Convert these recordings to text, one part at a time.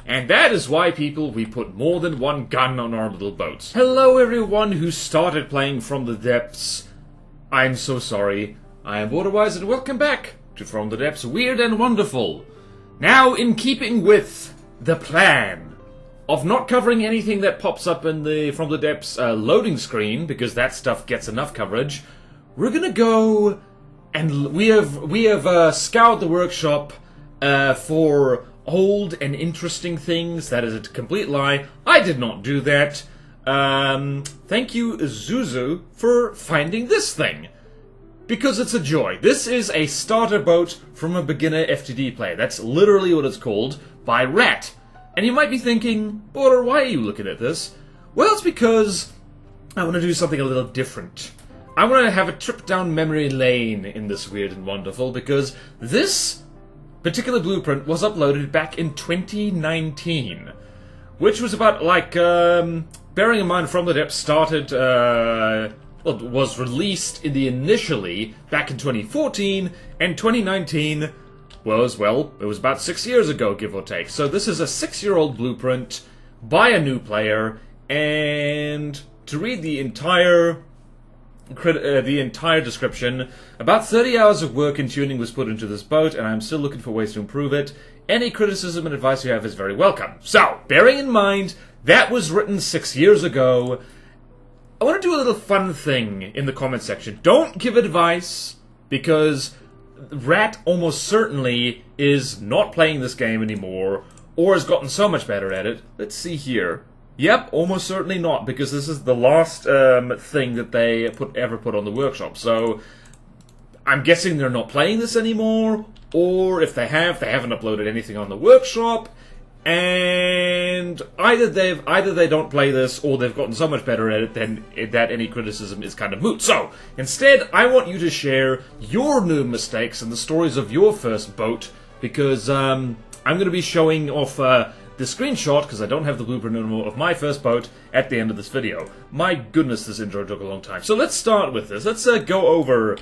And that is why, people, we put more than one gun on our little boats. Hello everyone who started playing From the Depths. I'm so sorry. I am BorderWise and welcome back to From the Depths Weird and Wonderful. Now, in keeping with the plan of not covering anything that pops up in the From the Depths loading screen, because that stuff gets enough coverage, we're gonna go and we have scoured the workshop for old and interesting things. That is a complete lie. I did not do that. Thank you, Zuzu, for finding this thing. Because it's a joy. This is a starter boat from a beginner FTD player. That's literally what it's called, by Rat. And you might be thinking, Border, why are you looking at this? Well, it's because I want to do something a little different. I want to have a trip down memory lane in this Weird and Wonderful, because this particular blueprint was uploaded back in 2019. Which was about, like, bearing in mind From the Depths started, well, was released initially back in 2014, and 2019 was, well, it was about 6 years ago, give or take. So this is a 6-year-old blueprint by a new player, and to read the entire description, about 30 hours of work and tuning was put into this boat, and I'm still looking for ways to improve it. Any criticism and advice you have is very welcome. So, bearing in mind, that was written 6 years ago, I want to do a little fun thing in the comment section. Don't give advice, because Rat almost certainly is not playing this game anymore, or has gotten so much better at it. Let's see here. Yep, almost certainly not, because this is the last thing that they ever put on the workshop. So, I'm guessing they're not playing this anymore, or if they haven't uploaded anything on the workshop, and either they don't play this, or they've gotten so much better at it then that any criticism is kind of moot. So, instead, I want you to share your new mistakes and the stories of your first boat, because I'm going to be showing off the screenshot, because I don't have the blueprint anymore, of my first boat at the end of this video. My goodness, this intro took a long time. So let's start with this. Let's go over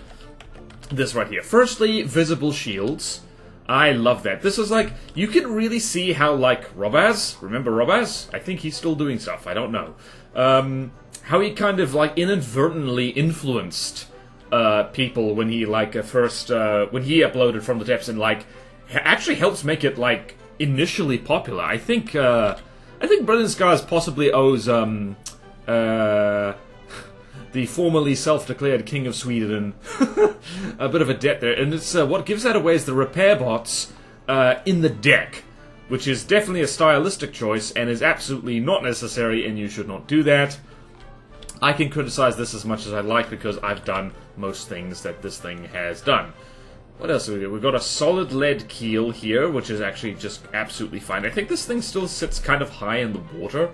this right here. Firstly, visible shields. I love that. This is like, you can really see how, like, Robaz, remember Robaz? I think he's still doing stuff, I don't know. How he kind of, like, inadvertently influenced people when he, like, when he uploaded From the Depths, and, like, actually helps make it, like, initially popular. I think Brilliant Scars possibly owes the formerly self-declared King of Sweden a bit of a debt there, and it's what gives that away is the repair bots in the deck, which is definitely a stylistic choice and is absolutely not necessary, and you should not do that. I can criticize this as much as I like because I've done most things that this thing has done. What else do we do? We've got a solid lead keel here, which is actually just absolutely fine. I think this thing still sits kind of high in the water.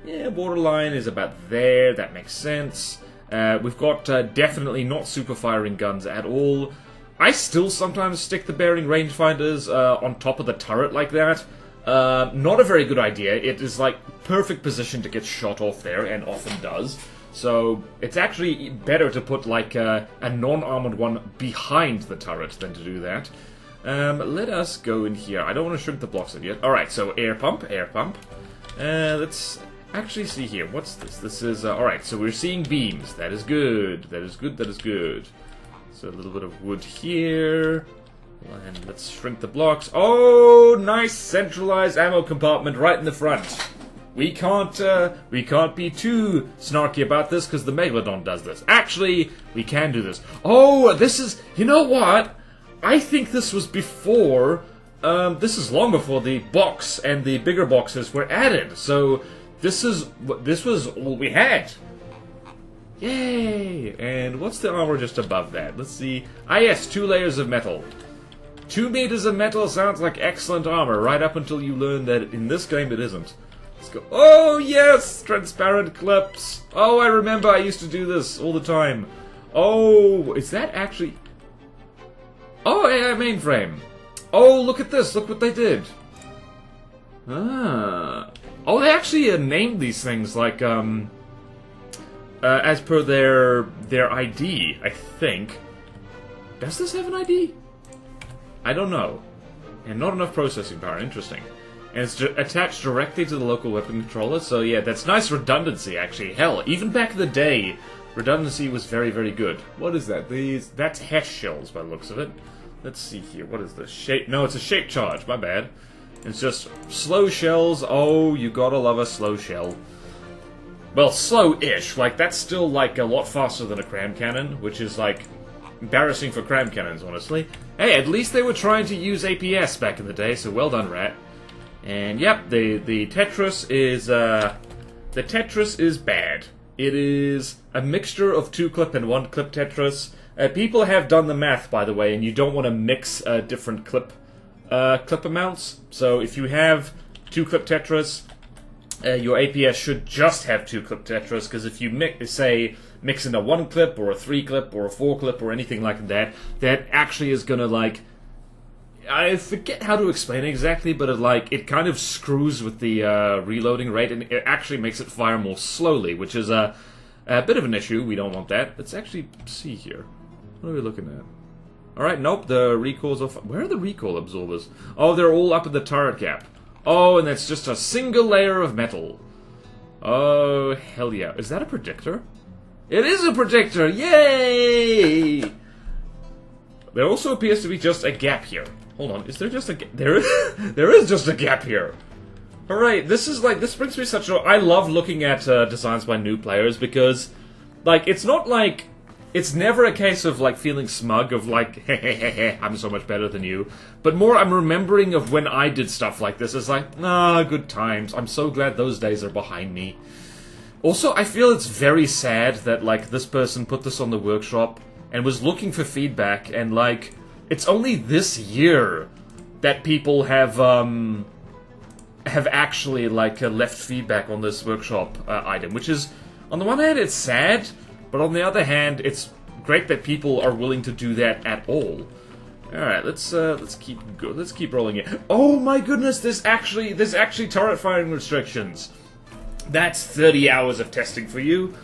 Yeah, waterline is about there. That makes sense. We've got definitely not super firing guns at all. I still sometimes stick the bearing rangefinders on top of the turret like that. Not a very good idea. It is like perfect position to get shot off there, and often does. So, it's actually better to put, like, a non-armored one behind the turret than to do that. Let us go in here. I don't want to shrink the blocks in yet. Alright, so air pump. Let's actually see here. What's this? This is, alright, so we're seeing beams. That is good. That is good. So, a little bit of wood here. And let's shrink the blocks. Oh, nice centralized ammo compartment right in the front. We can't be too snarky about this, because the Megalodon does this. Actually, we can do this. Oh, this is... You know what? I think this was before... this is long before the box and the bigger boxes were added. So, this was all we had. Yay! And what's the armor just above that? Let's see. Ah, yes, 2 layers of metal. 2 meters of metal sounds like excellent armor, right up until you learn that in this game it isn't. Let's go. Oh, yes! Transparent clips. Oh, I remember I used to do this all the time. Oh, is that actually... Oh, AI mainframe. Oh, look at this. Look what they did. Ah. Oh, they actually named these things, like, as per their ID, I think. Does this have an ID? I don't know. And not enough processing power. Interesting. and it's attached directly to the local weapon controller, so yeah, that's nice redundancy, actually. Hell, even back in the day, redundancy was very, very good. What is that? That's Hesh shells, by the looks of it. Let's see here, what is this? Shape? No, it's a shape charge, my bad. It's just slow shells. Oh, you gotta love a slow shell. Well, slow-ish. Like, that's still, like, a lot faster than a cram cannon, which is, like, embarrassing for cram cannons, honestly. Hey, at least they were trying to use APS back in the day, so well done, Rat. And, yep, the Tetris is, the Tetris is bad. It is a mixture of 2-clip and 1-clip Tetris. People have done the math, by the way, and you don't want to mix different clip amounts. So if you have 2-clip Tetris, your APS should just have 2-clip Tetris, because if you mix in a 1-clip or a 3-clip or a 4-clip or anything like that, that actually is gonna, like, I forget how to explain it exactly, but it kind of screws with the reloading rate, and it actually makes it fire more slowly, which is a bit of an issue. We don't want that. Let's actually see here. What are we looking at? Alright, nope, the recoil's off. Where are the recoil absorbers? Oh, they're all up in the turret cap. Oh, and that's just a single layer of metal. Oh, hell yeah. Is that a predictor? It is a predictor! Yay! There also appears to be just a gap here. Hold on, is there just a gap? There is just a gap here. Alright, this brings me such a... I love looking at designs by new players because, like, it's not like... It's never a case of, like, feeling smug of, like, hehehehe, I'm so much better than you. But more, I'm remembering of when I did stuff like this. It's like, good times. I'm so glad those days are behind me. Also, I feel it's very sad that, like, this person put this on the workshop and was looking for feedback, and, like, it's only this year that people have actually, like, left feedback on this workshop item, which is, on the one hand, it's sad, but on the other hand, it's great that people are willing to do that at all. All right, let's keep rolling it. Oh my goodness, there's actually turret firing restrictions. That's 30 hours of testing for you.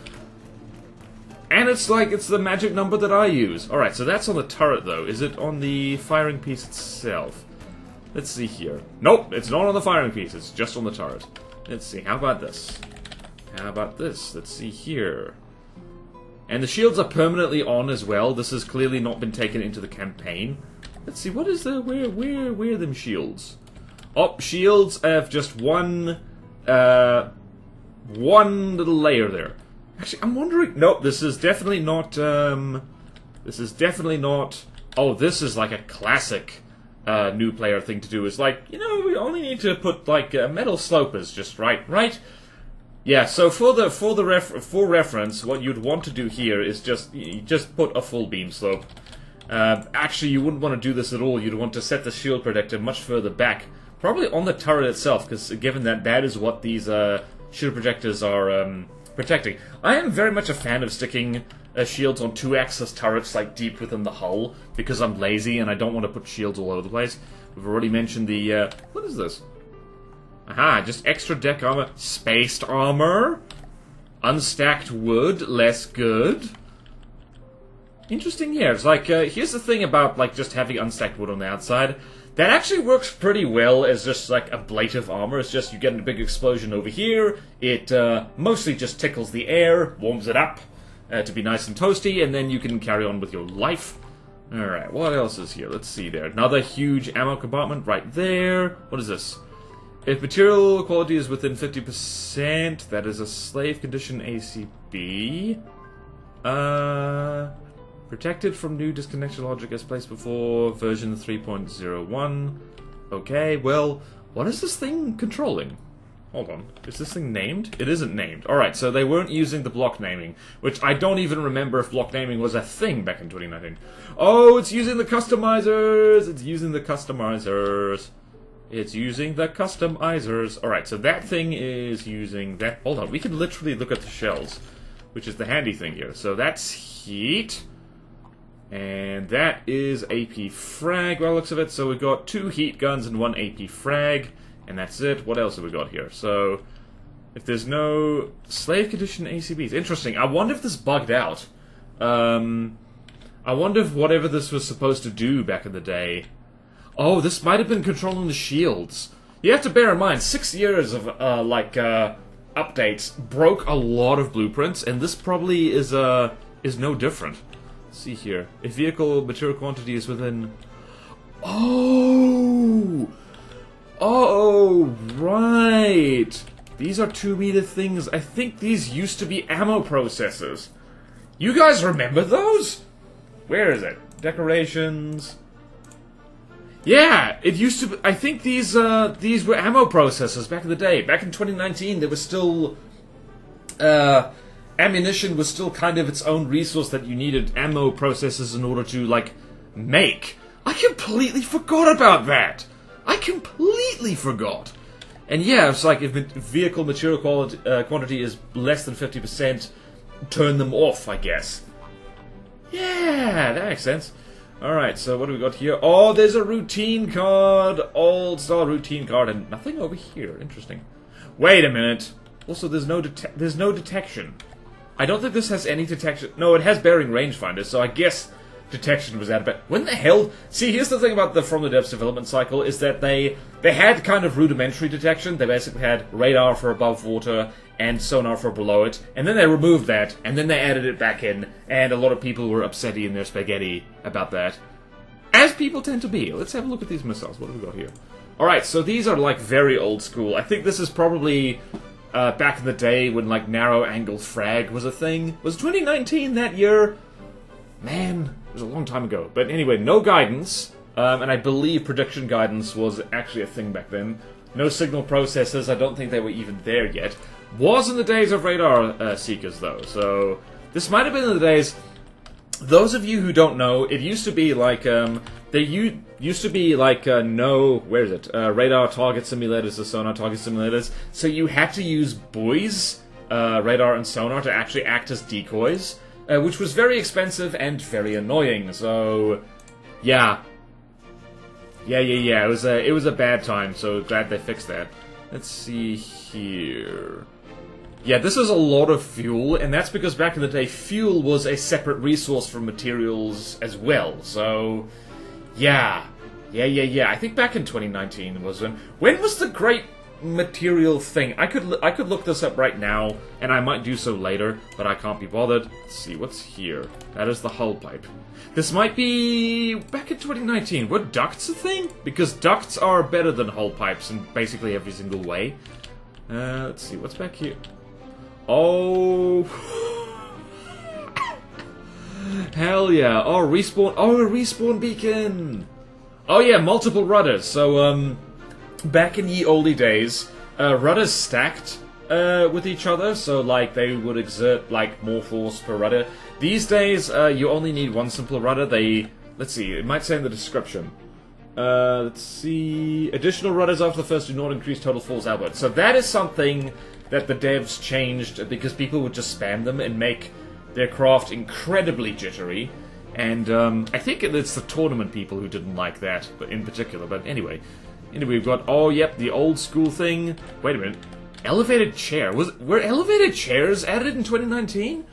And it's the magic number that I use. All right, so that's on the turret though. Is it on the firing piece itself? Let's see here. Nope, it's not on the firing piece. It's just on the turret. Let's see. How about this? How about this? Let's see here. And the shields are permanently on as well. This has clearly not been taken into the campaign. Let's see, what is the... Where are them shields? Oh, shields have just one little layer there. Actually, I'm wondering... Nope, this is definitely not... This is definitely not... Oh, this is like a classic new player thing to do. Is like, you know, we only need to put, like, metal slopers just right? Yeah, so for reference, what you'd want to do here is just put a full beam slope. Actually, you wouldn't want to do this at all. You'd want to set the shield protector much further back, probably on the turret itself, because given that that is what these shield projectors are protecting. I am very much a fan of sticking shields on 2-axis turrets, like, deep within the hull, because I'm lazy and I don't want to put shields all over the place. We've already mentioned the... what is this? Aha, just extra deck armor. Spaced armor. Unstacked wood, less good. Interesting, yeah. It's like, here's the thing about, like, just having unstacked wood on the outside. That actually works pretty well as just, like, ablative armor. It's just you get a big explosion over here. It mostly just tickles the air, warms it up to be nice and toasty, and then you can carry on with your life. Alright, what else is here? Let's see there. Another huge ammo compartment right there. What is this? If material quality is within 50%, that is a slave condition ACB. Protected from new disconnection logic as placed before version 3.01. Okay, well, what is this thing controlling? Hold on, is this thing named? It isn't named. Alright, so they weren't using the block naming, which I don't even remember if block naming was a thing back in 2019. Oh, it's using the customizers! It's using the customizers. It's using the customizers. Alright, so that thing is using that... Hold on, we can literally look at the shells, which is the handy thing here. So that's heat. And that is AP frag, by the looks of it. So we've got 2 heat guns and 1 AP frag. And that's it. What else have we got here? So, if there's no slave condition ACBs. Interesting. I wonder if this bugged out. I wonder if whatever this was supposed to do back in the day... Oh, this might have been controlling the shields. You have to bear in mind, 6 years of, updates broke a lot of blueprints, and this probably is no different. Let's see here. If vehicle material quantity is within... Oh! Oh, right! These are 2-meter things. I think these used to be ammo processors. You guys remember those? Where is it? Decorations... Yeah, it used to be, I think these were ammo processors back in the day. Back in 2019, there was still, ammunition was still kind of its own resource that you needed ammo processors in order to, like, make. I completely forgot about that! I completely forgot! And yeah, it's like, if vehicle material quantity is less than 50%, turn them off, I guess. Yeah, that makes sense. Alright, so what do we got here? Oh, there's a routine card! Old-style routine card, and nothing over here. Interesting. Wait a minute. Also, there's no detection. I don't think this has any detection. No, it has bearing rangefinder, so I guess detection was added. But when the hell... See, here's the thing about the From the Depths development cycle, is that they had kind of rudimentary detection. They basically had radar for above water and sonar for below it, and then they removed that, and then they added it back in, and a lot of people were upsetty in their spaghetti about that. As people tend to be. Let's have a look at these missiles. What have we got here? Alright, so these are, like, very old school. I think this is probably back in the day when, like, narrow-angle frag was a thing. Was 2019 that year? Man, it was a long time ago. But anyway, no guidance, and I believe prediction guidance was actually a thing back then. No signal processors, I don't think they were even there yet. Was in the days of radar seekers, though, so this might have been in the days... Those of you who don't know, it used to be like, used to be like, where is it? Radar target simulators or sonar target simulators, so you had to use buoys, radar and sonar, to actually act as decoys, which was very expensive and very annoying, so... Yeah. Yeah, it was a bad time, so glad they fixed that. Let's see here... Yeah, this is a lot of fuel, and that's because back in the day, fuel was a separate resource from materials as well, so... Yeah. I think back in 2019 was when was the great material thing? I could look this up right now, and I might do so later, but I can't be bothered. Let's see, what's here? That is the hull pipe. This might be... back in 2019. Were ducts a thing? Because ducts are better than hull pipes in basically every single way. Let's see, what's back here? Oh... Hell yeah. Oh, respawn... Oh, a respawn beacon! Oh yeah, multiple rudders. So, back in ye olde days, rudders stacked with each other, so, like, they would exert, like, more force per rudder. These days, you only need one simple rudder. Let's see, it might say in the description. Let's see... Additional rudders after the first do not increase total force output. So that is something that the devs changed because people would just spam them and make their craft incredibly jittery. And, I think it's the tournament people who didn't like that, but in particular. But anyway, we've got, oh, yep, the old school thing. Wait a minute. Elevated chair. Were elevated chairs added in 2019?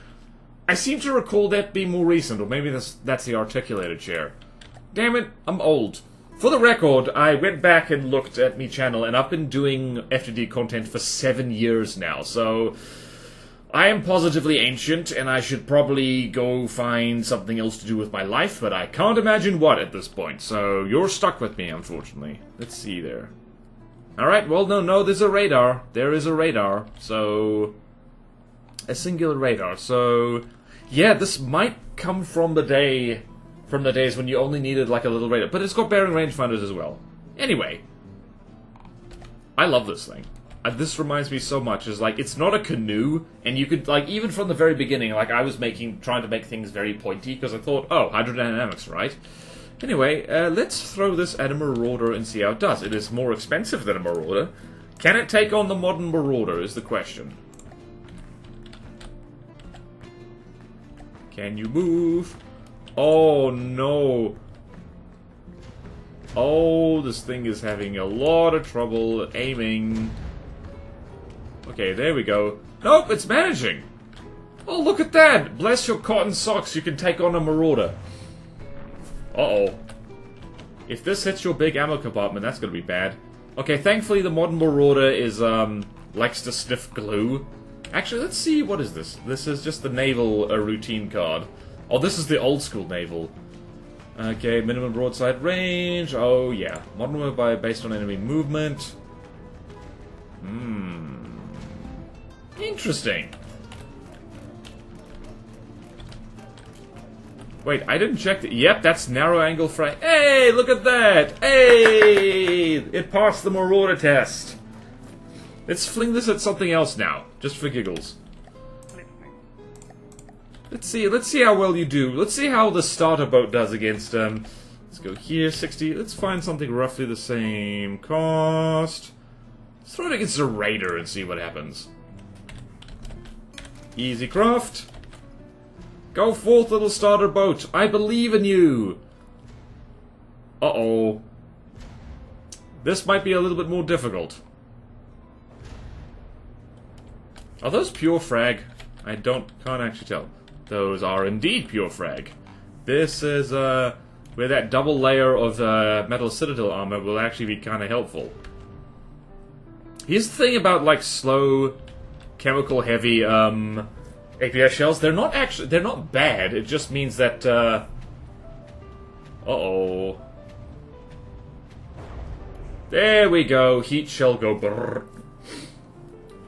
I seem to recall that being more recent, or maybe that's the articulated chair. Damn it, I'm old. For the record, I went back and looked at me channel, and I've been doing FTD content for 7 years now, so... I am positively ancient, and I should probably go find something else to do with my life, but I can't imagine what at this point, so you're stuck with me, unfortunately. Let's see there. Alright, well, no, there's a radar. There is a radar, so... A singular radar, so... Yeah, this might come from the days when you only needed, like, a little radar, but it's got bearing rangefinders as well. Anyway. I love this thing. This reminds me so much, is like, it's not a canoe, and you could, like, even from the very beginning, like, I was trying to make things very pointy, because I thought, oh, hydrodynamics, right? Anyway, let's throw this at a Marauder and see how it does. It is more expensive than a Marauder. Can it take on the modern Marauder, is the question. Can you move? Oh, no. Oh, this thing is having a lot of trouble aiming. Okay, there we go. Nope, it's managing! Oh, look at that! Bless your cotton socks, you can take on a Marauder. Uh-oh. If this hits your big ammo compartment, that's gonna be bad. Okay, thankfully the modern Marauder is, likes to sniff glue. Actually, let's see, what is this? This is just the naval routine card. Oh, this is the old school naval. Okay, minimum broadside range. Oh, yeah. Modern warfare based on enemy movement. Interesting. Wait, I didn't check the... Yep, that's narrow angle frame. Hey, look at that! Hey! It passed the Marauder test. Let's fling this at something else now, just for giggles. Let's see how well you do. Let's see how the starter boat does against, let's go here, 60. Let's find something roughly the same cost. Let's throw it against a Raider and see what happens. Easy craft. Go forth, little starter boat. I believe in you. Uh-oh. This might be a little bit more difficult. Are those pure frag? I can't actually tell. Those are indeed pure frag. This is, where that double layer of, metal citadel armor will actually be kind of helpful. Here's the thing about, like, slow, chemical-heavy, APS shells. They're not bad. It just means that, uh-oh. There we go. Heat shell go brrr.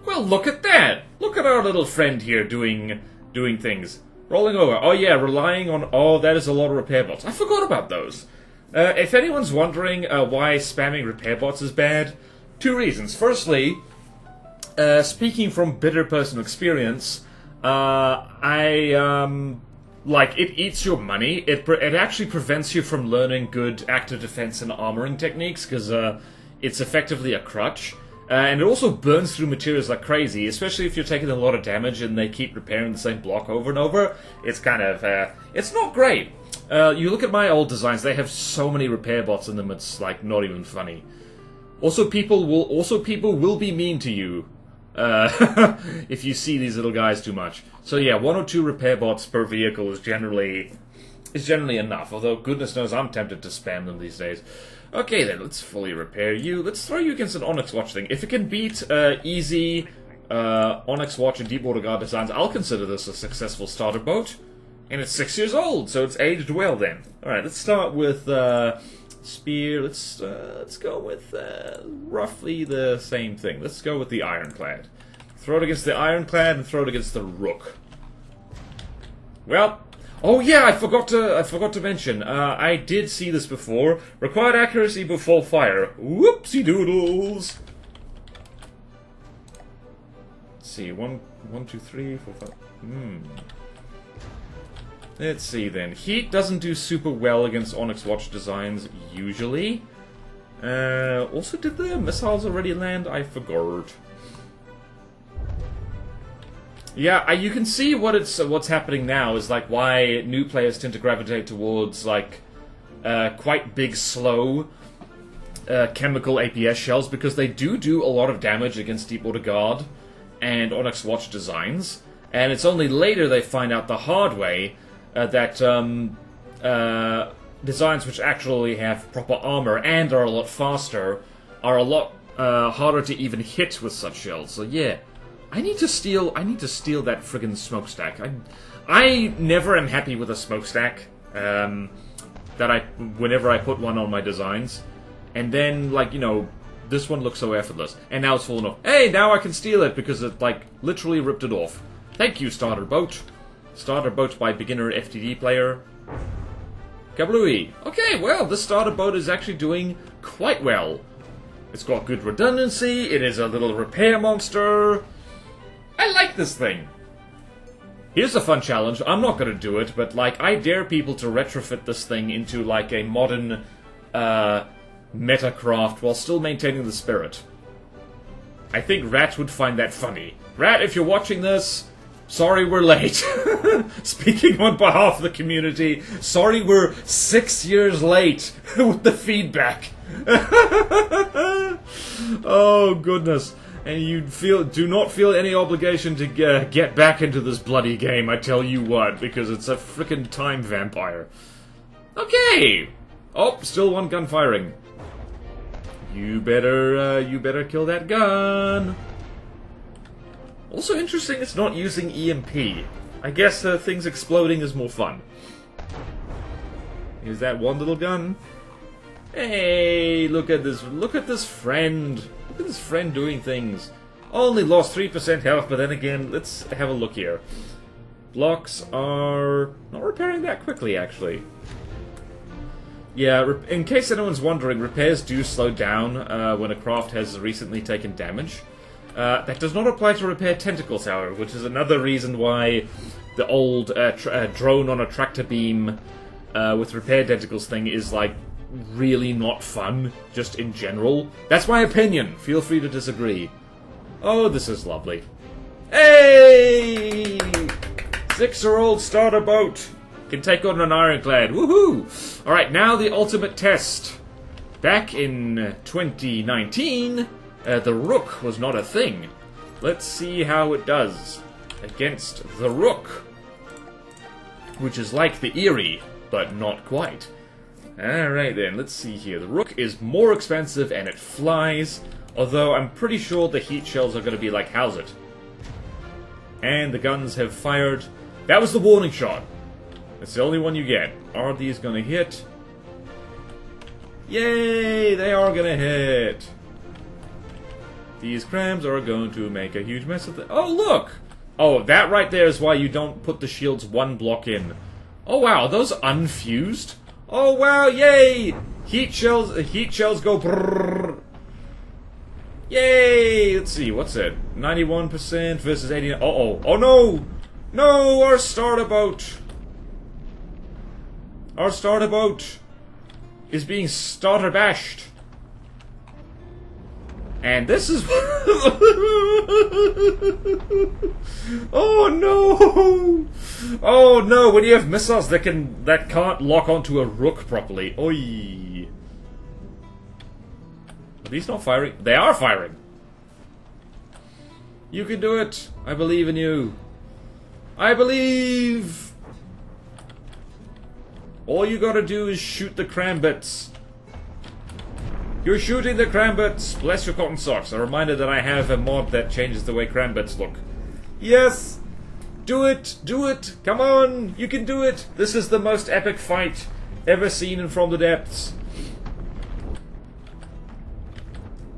Well, look at that! Look at our little friend here doing things. Rolling over. Oh yeah, relying on... Oh, that is a lot of repair bots. I forgot about those. If anyone's wondering why spamming repair bots is bad, two reasons. Firstly, speaking from bitter personal experience, like, it eats your money. It actually prevents you from learning good active defense and armoring techniques, because it's effectively a crutch. And it also burns through materials like crazy, especially if you're taking a lot of damage and they keep repairing the same block over and over. It's kind of, it's not great. You look at my old designs, they have so many repair bots in them, it's, like, not even funny. Also, people will be mean to you, if you see these little guys too much. So yeah, 1 or 2 repair bots per vehicle is generally enough, although goodness knows I'm tempted to spam them these days. Okay then, let's fully repair you. Let's throw you against an Onyx Watch thing. If it can beat easy Onyx Watch and Deepwater Guard designs, I'll consider this a successful starter boat. And it's 6 years old, so it's aged well then. Alright, let's start with Spear. Let's go with roughly the same thing. Let's go with the Ironclad. Throw it against the Ironclad and throw it against the Rook. Well... Oh yeah, I forgot to mention. I did see this before. Required accuracy before fire. Whoopsie doodles. Let's see, 1, 2, 3, 4, 5. Let's see then. Heat doesn't do super well against Onyx Watch designs usually. Also, did the missiles already land? I forgot. Yeah, you can see what's happening now is like why new players tend to gravitate towards like quite big, slow chemical APS shells because they do a lot of damage against Deepwater Guard and Onyx Watch designs, and it's only later they find out the hard way that designs which actually have proper armor and are a lot faster are a lot harder to even hit with such shells. So yeah. I need to steal that friggin' smokestack. I never am happy with a smokestack. Whenever I put one on my designs. And then, like, you know, this one looks so effortless. And now it's fallen off. Hey, now I can steal it because it, like, literally ripped it off. Thank you, Starter Boat. Starter Boat by beginner FTD player. Kablooey. Okay, well, this Starter Boat is actually doing quite well. It's got good redundancy. It is a little repair monster. I like this thing. Here's a fun challenge. I'm not going to do it, but, like, I dare people to retrofit this thing into, like, a modern metacraft while still maintaining the spirit. I think Rat would find that funny. Rat, if you're watching this, sorry we're late. Speaking on behalf of the community, sorry we're 6 years late with the feedback. Oh, goodness. And you do not feel any obligation to get back into this bloody game, I tell you what, because it's a frickin' time vampire. Okay! Oh, still one gun firing. You better kill that gun. Also interesting, it's not using EMP. I guess things exploding is more fun. Here's that one little gun. Hey, look at this friend. Look at this friend doing things. Only lost 3% health, but then again, let's have a look here. Blocks are not repairing that quickly, actually. Yeah, in case anyone's wondering, repairs do slow down when a craft has recently taken damage. That does not apply to repair tentacles, however, which is another reason why the old drone on a tractor beam with repair tentacles thing is, like, really not fun, just in general. That's my opinion. Feel free to disagree. Oh, this is lovely. Hey! 6-year-old starter boat can take on an ironclad. Woohoo! Alright, now the ultimate test. Back in 2019, the Rook was not a thing. Let's see how it does against the Rook, which is like the Erie, but not quite. Alright then, let's see here. The Rook is more expensive and it flies, although I'm pretty sure the heat shells are going to be like, how's it? And the guns have fired. That was the warning shot. That's the only one you get. Are these going to hit? Yay! They are going to hit! These crams are going to make a huge mess of it. Oh, look! Oh, that right there is why you don't put the shields one block in. Oh, wow, are those unfused? Oh, wow, yay! Heat shells go brrrr. Yay! Let's see, what's it? 91% versus 89%. Uh-oh. Oh, no! No, our starter boat! Our starter boat is being starter bashed. And this is... Oh no! Oh no! When you have missiles that can't lock onto a Rook properly. Oi! Are these not firing? They are firing! You can do it! I believe in you! I believe! All you gotta do is shoot the cram bits. You're shooting the cram bits! Bless your cotton socks. A reminder that I have a mod that changes the way cram bits look. Yes! Do it! Do it! Come on! You can do it! This is the most epic fight ever seen in From the Depths.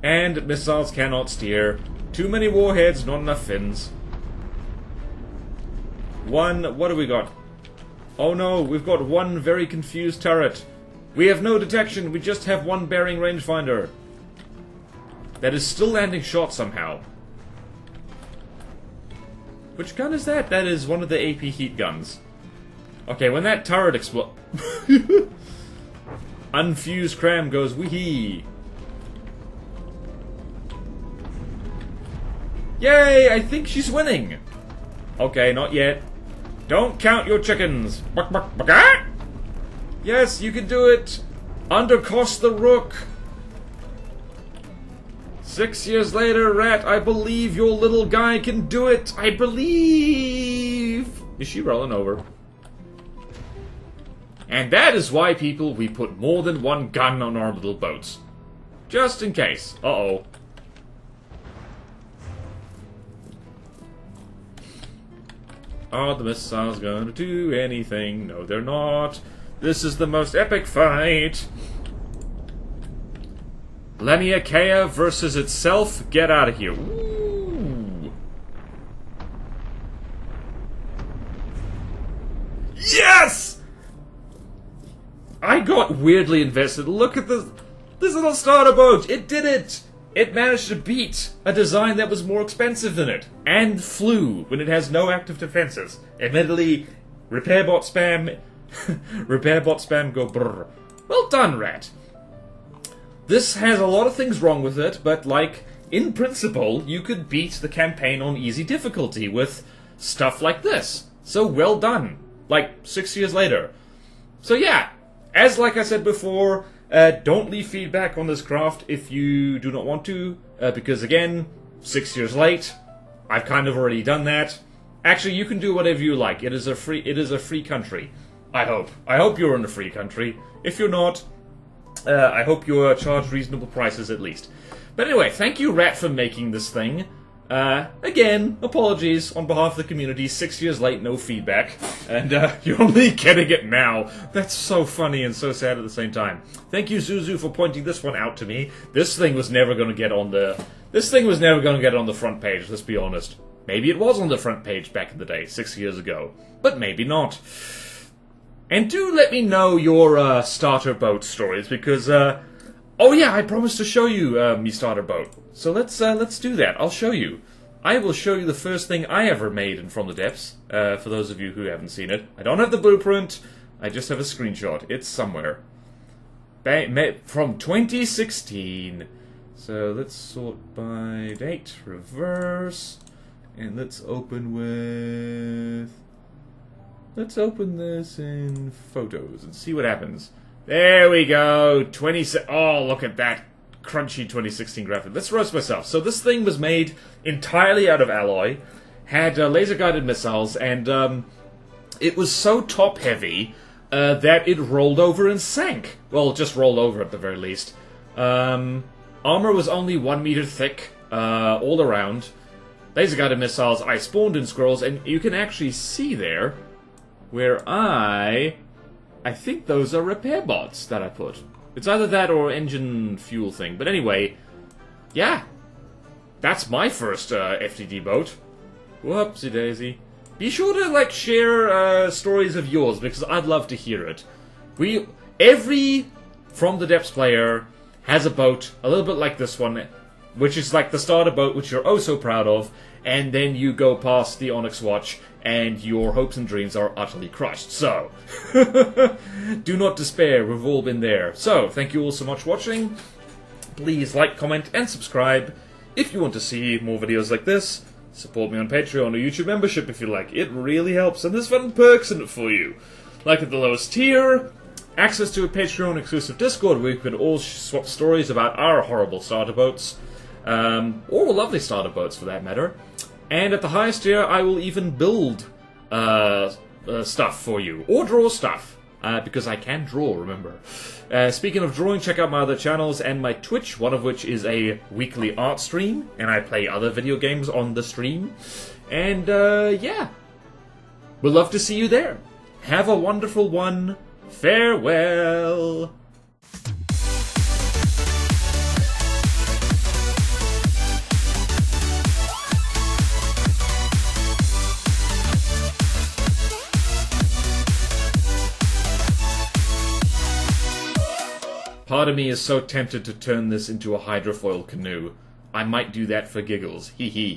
And missiles cannot steer. Too many warheads, not enough fins. What do we got? Oh no, we've got one very confused turret. We have no detection, we just have one bearing rangefinder. That is still landing shots somehow. Which gun is that? That is one of the AP heat guns. Okay, when that turret explodes... Unfused cram goes wee-hee. Yay, I think she's winning. Okay, not yet. Don't count your chickens. Buck, buck, buck, ah! Yes, you can do it! Undercost the Rook! 6 years later, Rat, I believe your little guy can do it! I believe! Is she rolling over? And that is why, people, we put more than one gun on our little boats. Just in case. Uh-oh. Are the missiles gonna do anything? No, they're not. This is the most epic fight. Laniakea versus itself. Get out of here. Ooh. Yes! I got weirdly invested. Look at this little starter boat. It did it. It managed to beat a design that was more expensive than it. And flew when it has no active defenses. Admittedly, repair bot spam go brrr. Well done, Rat. This has a lot of things wrong with it, but, like, in principle, you could beat the campaign on easy difficulty with stuff like this. So well done. Like, 6 years later. So yeah, like I said before, don't leave feedback on this craft if you do not want to, because again, 6 years late, I've kind of already done that. Actually, you can do whatever you like. It is a free country. I hope you're in a free country. If you're not, I hope you're charged reasonable prices at least. But anyway, thank you, Rat, for making this thing. Again, apologies on behalf of the community. 6 years late, no feedback. And you're only getting it now. That's so funny and so sad at the same time. Thank you, Zuzu, for pointing this one out to me. This thing was never going to get on the... This thing was never going to get on the front page, let's be honest. Maybe it was on the front page back in the day, 6 years ago. But maybe not. And do let me know your starter boat stories, because... oh yeah, I promised to show you me starter boat. So let's do that. I'll show you. I will show you the first thing I ever made in From the Depths, for those of you who haven't seen it. I don't have the blueprint, I just have a screenshot. It's somewhere. From 2016. So let's sort by date, reverse, and let's open with... Let's open this in photos and see what happens. There we go, oh, look at that crunchy 2016 graphic. Let's roast myself. So this thing was made entirely out of alloy, had laser-guided missiles, and it was so top-heavy that it rolled over and sank. Well, just rolled over at the very least. Armor was only 1 meter thick, all around. Laser-guided missiles, I spawned in scrolls, and you can actually see there where I think those are repair bots that I put. It's either that or engine fuel thing. But anyway, yeah. That's my first FTD boat. Whoopsie daisy. Be sure to, like, share stories of yours, because I'd love to hear it. Every From the Depths player has a boat, a little bit like this one, which is like the starter boat, which you're oh so proud of, and then you go past the Onyx Watch, and your hopes and dreams are utterly crushed. So, do not despair, we've all been there. So, thank you all so much for watching. Please like, comment, and subscribe if you want to see more videos like this. Support me on Patreon or YouTube membership if you like. It really helps, and there's fun perks in it for you. Like at the lowest tier, access to a Patreon exclusive Discord where we can all swap stories about our horrible starter boats. Or lovely starter boats for that matter. And at the highest tier, I will even build stuff for you. Or draw stuff. Because I can draw, remember. Speaking of drawing, check out my other channels and my Twitch, one of which is a weekly art stream. And I play other video games on the stream. And, yeah. We'd love to see you there. Have a wonderful one. Farewell. Part of me is so tempted to turn this into a hydrofoil canoe. I might do that for giggles. Hee hee.